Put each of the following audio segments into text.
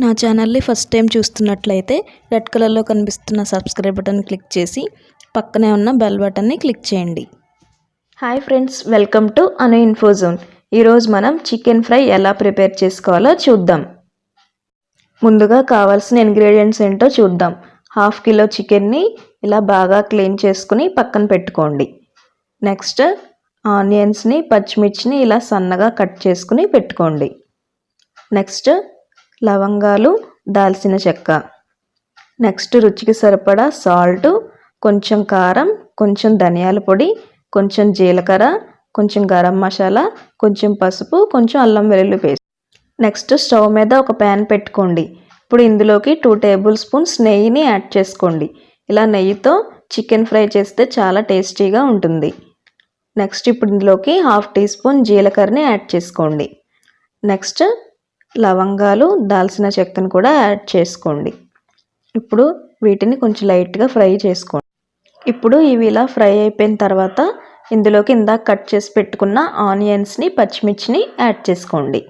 నా ఛానల్ని first time చూస్తున్నట్లయితే రెడ్ కలర్లో కనిపిస్తున్న సబ్స్క్రైబ్ బటన్ క్లిక్ చేసి పక్కనే ఉన్న బెల్ బటన్ని క్లిక్ చేయండి. Hi friends, welcome to Anu info zone. ఈరోజు మనం చికెన్ ఫ్రై ఎలా ప్రిపేర్ చేసుకోవాలో చూద్దాం. ముందుగా కావాల్సిన ఇంగ్రీడియంట్స్ ఏంటో చూద్దాం. 1/2 కిలో చికెన్ని ఇలా బాగా క్లీన్ చేసుకుని పక్కన పెట్టుకోండి. నెక్స్ట్ ఆనియన్స్ని, పచ్చిమిర్చిని ఇలా సన్నగా కట్ చేసుకుని పెట్టుకోండి. నెక్స్ట్ లవంగాలు, దాల్చిన చెక్క. నెక్స్ట్ రుచికి సరిపడా సాల్ట్, కొంచెం కారం, కొంచెం ధనియాల పొడి, కొంచెం జీలకర్ర, కొంచెం గరం మసాలా, కొంచెం పసుపు, కొంచెం అల్లం వెల్లుల్లి పేస్ట్. నెక్స్ట్ స్టవ్ మీద ఒక ప్యాన్ పెట్టుకోండి. ఇప్పుడు ఇందులోకి 2 టేబుల్ స్పూన్స్ నెయ్యిని యాడ్ చేసుకోండి. ఇలా నెయ్యితో చికెన్ ఫ్రై చేస్తే చాలా టేస్టీగా ఉంటుంది. నెక్స్ట్ ఇప్పుడు ఇందులోకి 1/2 టీ స్పూన్ జీలకర్రని యాడ్ చేసుకోండి. నెక్స్ట్ లవంగాలు, దాల్చిన చెక్కను కూడా యాడ్ చేసుకోండి. ఇప్పుడు వీటిని కొంచెం లైట్గా ఫ్రై చేసుకోండి. ఇప్పుడు ఇవి ఇలా ఫ్రై అయిపోయిన తర్వాత ఇందులోకి ఇందాక కట్ చేసి పెట్టుకున్న ఆనియన్స్ని, పచ్చిమిర్చిని యాడ్ చేసుకోండి.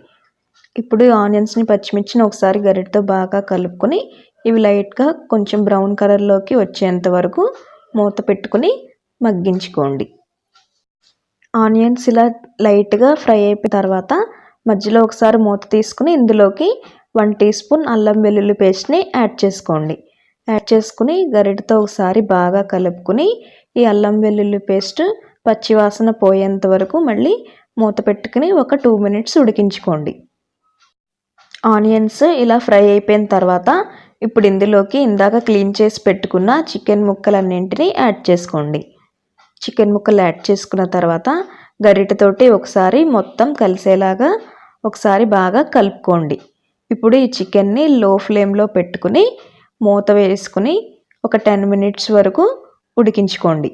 ఇప్పుడు ఆనియన్స్ని, పచ్చిమిర్చిని ఒకసారి గరిటెతో బాగా కలుపుకొని ఇవి లైట్గా కొంచెం బ్రౌన్ కలర్లోకి వచ్చేంత వరకు మూత పెట్టుకుని మగ్గించుకోండి. ఆనియన్స్ ఇలా లైట్గా ఫ్రై అయిపోయిన తర్వాత మధ్యలో ఒకసారి మూత తీసుకుని ఇందులోకి 1 టీ స్పూన్ అల్లం వెల్లుల్లి పేస్ట్ని యాడ్ చేసుకోండి. యాడ్ చేసుకుని గరిటెతో ఒకసారి బాగా కలుపుకుని ఈ అల్లం వెల్లుల్లి పేస్ట్ పచ్చివాసన పోయేంత వరకు మళ్ళీ మూత పెట్టుకుని ఒక 2 మినిట్స్ ఉడికించుకోండి. ఆనియన్స్ ఇలా ఫ్రై అయిపోయిన తర్వాత ఇప్పుడు ఇందులోకి ఇందాక క్లీన్ చేసి పెట్టుకున్న చికెన్ ముక్కలన్నింటినీ యాడ్ చేసుకోండి. చికెన్ ముక్కలు యాడ్ చేసుకున్న తర్వాత గరిటెతోటి ఒకసారి మొత్తం కలిసేలాగా ఒకసారి బాగా కలుపుకోండి. ఇప్పుడు ఈ చికెన్ని లో ఫ్లేమ్లో పెట్టుకుని మూత వేసుకుని ఒక 10 మినిట్స్ వరకు ఉడికించుకోండి.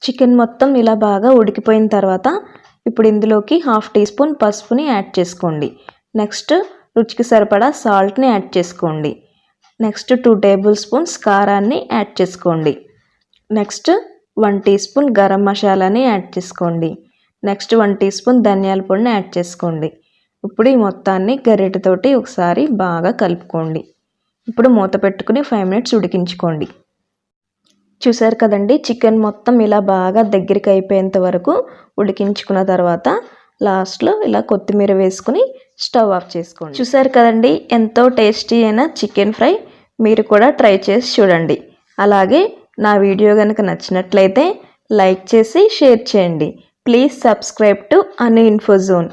చికెన్ మొత్తం ఇలా బాగా ఉడికిపోయిన తర్వాత ఇప్పుడు ఇందులోకి 1/2 టీ స్పూన్ పసుపుని యాడ్ చేసుకోండి. నెక్స్ట్ రుచికి సరిపడా సాల్ట్ని యాడ్ చేసుకోండి. నెక్స్ట్ 2 టేబుల్ స్పూన్స్ కారాన్ని యాడ్ చేసుకోండి. నెక్స్ట్ 1 టీ స్పూన్ గరం మసాలాని యాడ్ చేసుకోండి. నెక్స్ట్ 1 టీ స్పూన్ ధనియాల పొడిని యాడ్ చేసుకోండి. ఇప్పుడు ఈ మొత్తాన్ని గరిటెతోటి ఒకసారి బాగా కలుపుకోండి. ఇప్పుడు మూత పెట్టుకుని 5 మినిట్స్ ఉడికించుకోండి. చూసారు కదండి, చికెన్ మొత్తం ఇలా బాగా దగ్గరికి అయిపోయేంత వరకు ఉడికించుకున్న తర్వాత లాస్ట్లో ఇలా కొత్తిమీర వేసుకుని స్టవ్ ఆఫ్ చేసుకోండి. చూసారు కదండి, ఎంతో టేస్టీ అయిన చికెన్ ఫ్రై. మీరు కూడా ట్రై చేసి చూడండి. అలాగే నా వీడియో కనుక నచ్చినట్లయితే లైక్ చేసి షేర్ చేయండి. Please subscribe to Anu info zone.